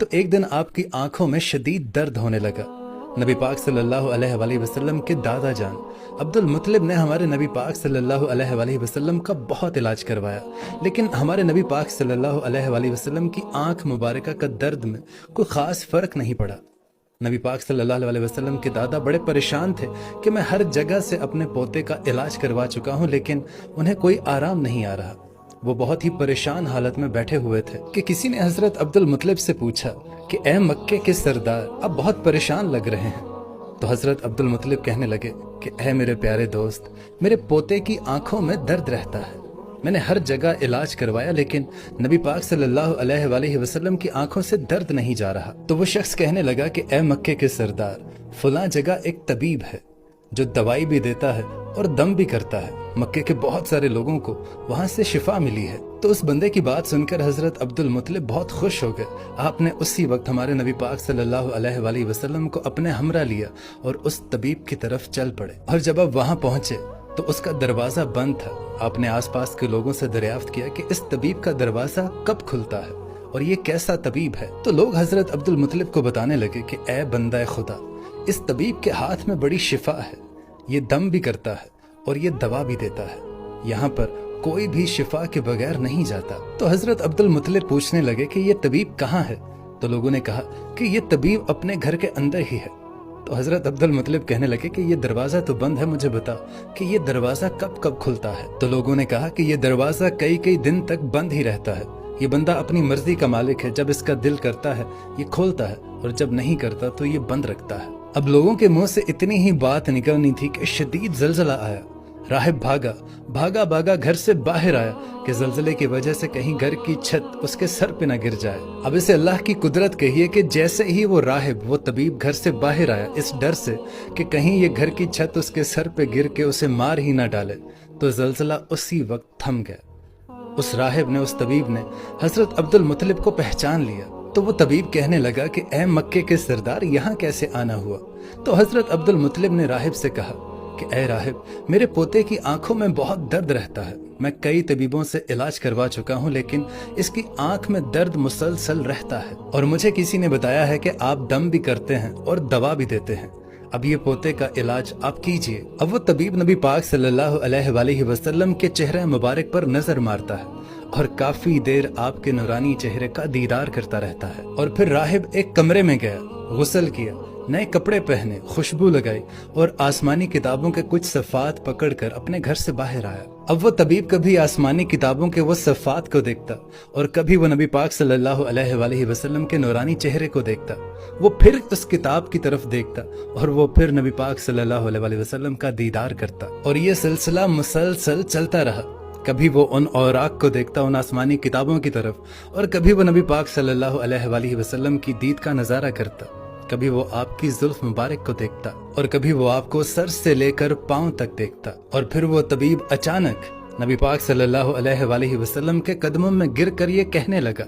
तो एक दिन आपकी आंखों में शदीद दर्द होने लगा। नबी पाक सल्लल्लाहु अलैहि वसल्लम के दादा जान अब्दुल मुत्तलिब ने हमारे नबी पाक सल्लल्लाहु अलैहि वसल्लम का बहुत इलाज करवाया, लेकिन हमारे नबी पाक सल्लल्लाहु अलैहि वसल्लम की आंख मुबारका का दर्द में कोई ख़ास फ़र्क नहीं पड़ा। नबी पाक सल्लल्लाहु अलैहि वसल्लम के दादा बड़े परेशान थे कि मैं हर जगह से अपने पोते का इलाज करवा चुका हूँ, लेकिन उन्हें कोई आराम नहीं आ रहा। वो बहुत ही परेशान हालत में बैठे हुए थे कि किसी ने हजरत अब्दुल मुत्तलिब से पूछा कि ए मक्के के सरदार, अब बहुत परेशान लग रहे हैं। तो हजरत अब्दुल मुत्तलिब कहने लगे कि ए मेरे प्यारे दोस्त, मेरे पोते की आंखों में दर्द रहता है। मैंने हर जगह इलाज करवाया, लेकिन नबी पाक सल्लल्लाहु अलैहि वसल्लम की आंखों से दर्द नहीं जा रहा। तो वो शख्स कहने लगा कि ए मक्के के सरदार, फलां जगह एक तबीब है जो दवाई भी देता है और दम भी करता है। मक्के के बहुत सारे लोगों को वहां से शिफा मिली है। तो उस बंदे की बात सुनकर हजरत अब्दुल मुत्तलिब बहुत खुश हो गए। आपने उसी वक्त हमारे नबी पाक सल्लल्लाहु अलैहि वसल्लम को अपने हमरा लिया और उस तबीब की तरफ चल पड़े। और जब आप वहां पहुंचे तो उसका दरवाजा बंद था। आपने आसपास के लोगों से दरियाफ्त किया कि इस तबीब का दरवाजा कब खुलता है और ये कैसा तबीब है। तो लोग हजरत अब्दुल मुत्तलिब को बताने लगे कि ए बंदा खुदा, इस तबीब के हाथ में बड़ी शिफा है, ये दम भी करता है और ये दवा भी देता है। यहाँ पर कोई भी शिफा के बगैर नहीं जाता। तो हजरत अब्दुल मुत्तलिब पूछने लगे कि ये तबीब कहाँ है। तो लोगों ने कहा कि ये तबीब अपने घर के अंदर ही है। तो हजरत अब्दुल मुत्तलिब कहने लगे कि ये दरवाजा तो बंद है, मुझे बताओ कि ये दरवाजा कब कब खुलता है। तो लोगों ने कहा कि ये दरवाजा कई कई दिन तक बंद ही रहता है। ये बंदा अपनी मर्जी का मालिक है, जब इसका दिल करता है ये खोलता है और जब नहीं करता तो ये बंद रखता है। अब लोगों के मुंह से इतनी ही बात निकलनी थी कि शदीद जलजला आया। राहिब भागा भागा घर से बाहर आया कि जलजले की वजह से कहीं घर की छत उसके सर पे न गिर जाए। अब इसे अल्लाह की कुदरत कहिए कि जैसे ही वो राहिब, वो तबीब घर से बाहर आया, इस डर से कि कहीं ये घर की छत उसके सर पे गिर के उसे मार ही ना डाले, तो जलजला उसी वक्त थम गया। उस राहिब ने, उस तबीब ने हजरत अब्दुल मुत्तलिब को पहचान लिया। तो वो तबीब कहने लगा कि ए मक्के के सरदार, यहाँ कैसे आना हुआ। तो हजरत अब्दुल मुत्तलिब ने राहिब से कहा कि ए राहिब, मेरे पोते की आंखों में बहुत दर्द रहता है। मैं कई तबीबों से इलाज करवा चुका हूँ, लेकिन इसकी आंख में दर्द मुसलसल रहता है और मुझे किसी ने बताया है कि आप दम भी करते हैं और दवा भी देते हैं। अब ये पोते का इलाज आप कीजिए। अब वो तबीब नबी पाक सल्लल्लाहु अलैहि वसल्लम के चेहरे मुबारक पर नजर मारता है और काफी देर आपके नूरानी चेहरे का दीदार करता रहता है। और फिर राहिब एक कमरे में गया, गुस्ल किया, नए कपड़े पहने, खुशबू लगाई और आसमानी किताबों के कुछ सफ़ात पकड़कर अपने घर से बाहर आया। अब वो तबीब कभी आसमानी किताबों के वो सफ़ात को देखता और कभी वो नबी पाक सल्लल्लाहु अलैहि वसल्लम के नूरानी चेहरे को देखता। वो फिर उस किताब की तरफ देखता और वो फिर नबी पाक सल्लल्लाहु अलैहि वसल्लम का दीदार करता। और ये सिलसिला मुसलसल चलता रहा। कभी वो उन औराक को देखता, उन आसमानी किताबों की तरफ, और कभी वो नबी पाक सल्लल्लाहु अलैहि वसल्लम की दीद का नजारा करता। कभी वो आपकी जुल्फ मुबारक को देखता और कभी वो आपको सर से लेकर पांव तक देखता। और फिर वो तबीब अचानक नबी पाक सल्लल्लाहु अलैहि वसल्लम के कदमों में गिर कर ये कहने लगा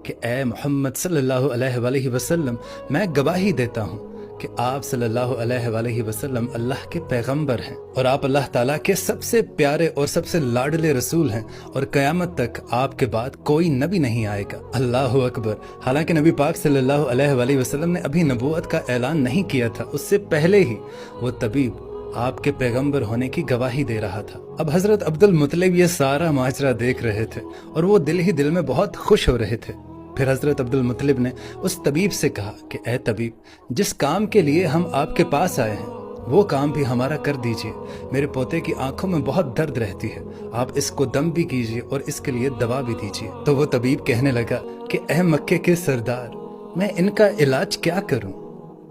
कि ए मोहम्मद सल्लल्लाहु अलैहि वसल्लम, मैं गवाही देता हूँ कि आप सल्लल्लाहु अलैहि वसल्लम अल्लाह के पैगंबर हैं और आप अल्लाह ताला के सबसे प्यारे और सबसे लाडले रसूल हैं और क़यामत तक आपके बाद कोई नबी नहीं आएगा। अल्लाहु अकबर। हालांकि नबी पाक सल्लल्लाहु अलैहि वसल्लम ने अभी नबूवत का ऐलान नहीं किया था, उससे पहले ही वो तबीब आपके पैगंबर होने की गवाही दे रहा था। अब हजरत अब्दुल मुत्तलिब ये सारा माजरा देख रहे थे और वो दिल ही दिल में बहुत खुश हो रहे थे। फिर हजरत अब्दुल मुत्तलिब ने उस तबीब से कहा कि ए तबीब, जिस काम के लिए हम आपके पास आए हैं वो काम भी हमारा कर दीजिए। मेरे पोते की आंखों में बहुत दर्द रहती है, आप इसको दम भी कीजिए और इसके लिए दवा भी दीजिए। तो वो तबीब कहने लगा कि ए मक्के के सरदार, मैं इनका इलाज क्या करूं।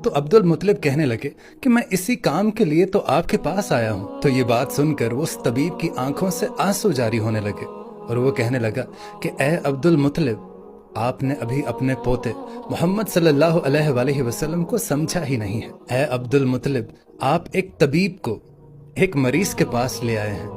तो अब्दुल मुत्तलिब कहने लगे कि मैं इसी काम के लिए तो आपके पास आया हूं। तो ये बात सुनकर उस तबीब की आंखों से आंसू जारी होने लगे और वो कहने लगा कि ए अब्दुल मुत्तलिब, आपने अभी अपने पोते मोहम्मद सल्लल्लाहु अलैहि वसल्लम को समझा ही नहीं है। ऐ अब्दुल मुत्तलिब, आप एक तबीब को एक मरीज के पास ले आए हैं।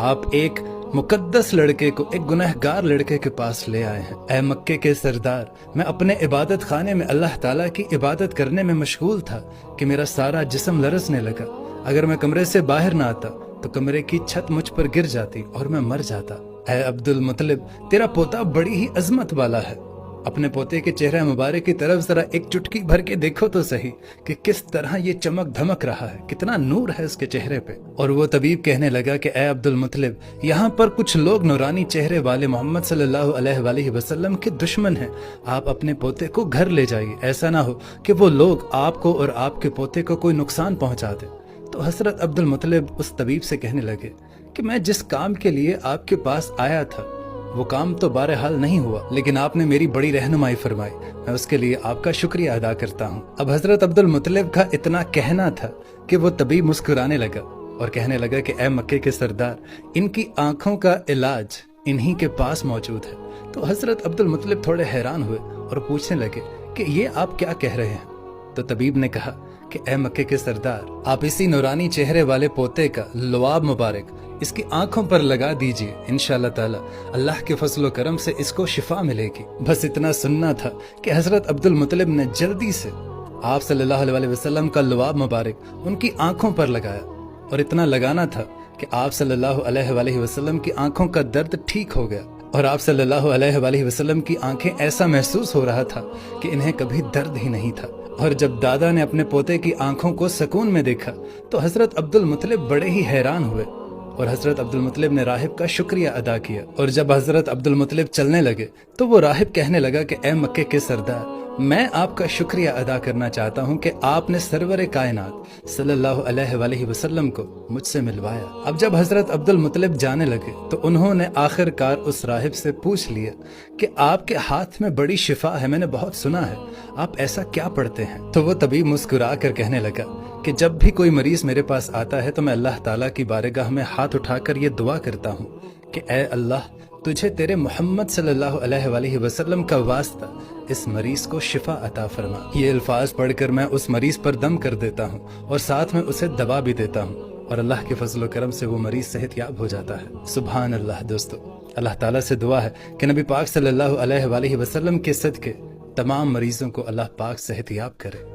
आप एक मुकद्दस लड़के को, एक गुनहगार लड़के के पास ले आए हैं। ऐ मक्के के सरदार, मैं अपने इबादत खाने में अल्लाह ताला की इबादत करने में मशगूल था कि मेरा सारा जिस्म लरजने लगा। अगर मैं कमरे से बाहर ना आता तो कमरे की छत मुझ पर गिर जाती और मैं मर जाता। ऐ अब्दुल मुत्तलिब, तेरा पोता बड़ी ही अजमत वाला है, अपने पोते के चेहरे मुबारक की तरफ जरा एक चुटकी भर के देखो तो सही कि किस तरह ये चमक धमक रहा है, कितना नूर है उसके चेहरे पे। और वो तबीब कहने लगा कि ए अब्दुल मुत्तलिब, यहाँ पर कुछ लोग नूरानी चेहरे वाले मोहम्मद सल्लल्लाहु अलैहि वसल्लम के दुश्मन हैं, आप अपने पोते को घर ले जाइए, ऐसा ना हो कि वो लोग आपको और आपके पोते को कोई नुकसान पहुंचा दे। तो हजरत अब्दुल मुत्तलिब उस तबीब से कहने लगे कि मैं जिस काम के लिए आपके पास आया था वो काम तो बहरहाल नहीं हुआ, लेकिन आपने मेरी बड़ी रहनुमाई फरमाई, मैं उसके लिए आपका शुक्रिया अदा करता हूँ। अब हजरत अब्दुल मुत्तलिब का इतना कहना था कि वो तबीब मुस्कुराने लगा और कहने लगा कि ए मक्के के सरदार, इनकी आंखों का इलाज इन्हीं के पास मौजूद है। तो हजरत अब्दुल मुत्तलिब थोड़े हैरान हुए और पूछने लगे कि ये आप क्या कह रहे हैं। तो तबीब ने कहा कि ए मक्के के सरदार, आप इसी नूरानी चेहरे वाले पोते का लुआब मुबारक इसकी आंखों पर लगा दीजिए, इंशाअल्लाह ताला अल्लाह के फजल करम से इसको शिफा मिलेगी। बस इतना सुनना था कि हजरत अब्दुल मुत्तलिब ने जल्दी से आप सल्लल्लाहु अलैहि वसल्लम का लुआब मुबारक उनकी आंखों पर लगाया, और इतना लगाना था कि आप सल्लल्लाहु अलैहि वसल्लम की आंखों का दर्द ठीक हो गया, और आप सल्लल्लाहु अलैहि वसल्लम की आंखें ऐसा महसूस हो रहा था कि इन्हें कभी दर्द ही नहीं था। और जब दादा ने अपने पोते की आंखों को सुकून में देखा तो हजरत अब्दुल मुत्तलिब बड़े ही हैरान हुए, और हजरत अब्दुल मुत्तलिब ने राहिब का शुक्रिया अदा किया। और जब हजरत अब्दुल मुत्तलिब चलने लगे तो वो राहिब कहने लगा कि ए मक्के के सरदार, मैं आपका शुक्रिया अदा करना चाहता हूँ कि आपने सरवर कायनात सल्लल्लाहु अलैहि वसल्लम को मुझसे मिलवाया। अब जब हजरत अब्दुल मुत्तलिब जाने लगे तो उन्होंने आखिरकार उस राहिब से पूछ लिया कि आपके हाथ में बड़ी शिफा है, मैंने बहुत सुना है, आप ऐसा क्या पढ़ते हैं। तो वो तबीब मुस्कुरा कर कहने लगा कि जब भी कोई मरीज मेरे पास आता है तो मैं अल्लाह ताला की बारगाह में हाथ उठाकर ये दुआ करता हूँ कि ए अल्लाह, तुझे तेरे मोहम्मद सल्लल्लाहु अलैहि वसल्लम का वास्ता इस मरीज को शिफा अता फरमा। ये अल्फाज पढ़कर मैं उस मरीज पर दम कर देता हूँ और साथ में उसे दवा भी देता हूँ, और अल्लाह के फजल करम से वो मरीज सेहतयाब हो जाता है। सुभान अल्लाह। दोस्तों, अल्लाह ताला से दुआ है कि नबी पाक सल्लल्लाहु अलैहि वसल्लम के सदके तमाम मरीजों को अल्लाह पाक सेहतयाब करे।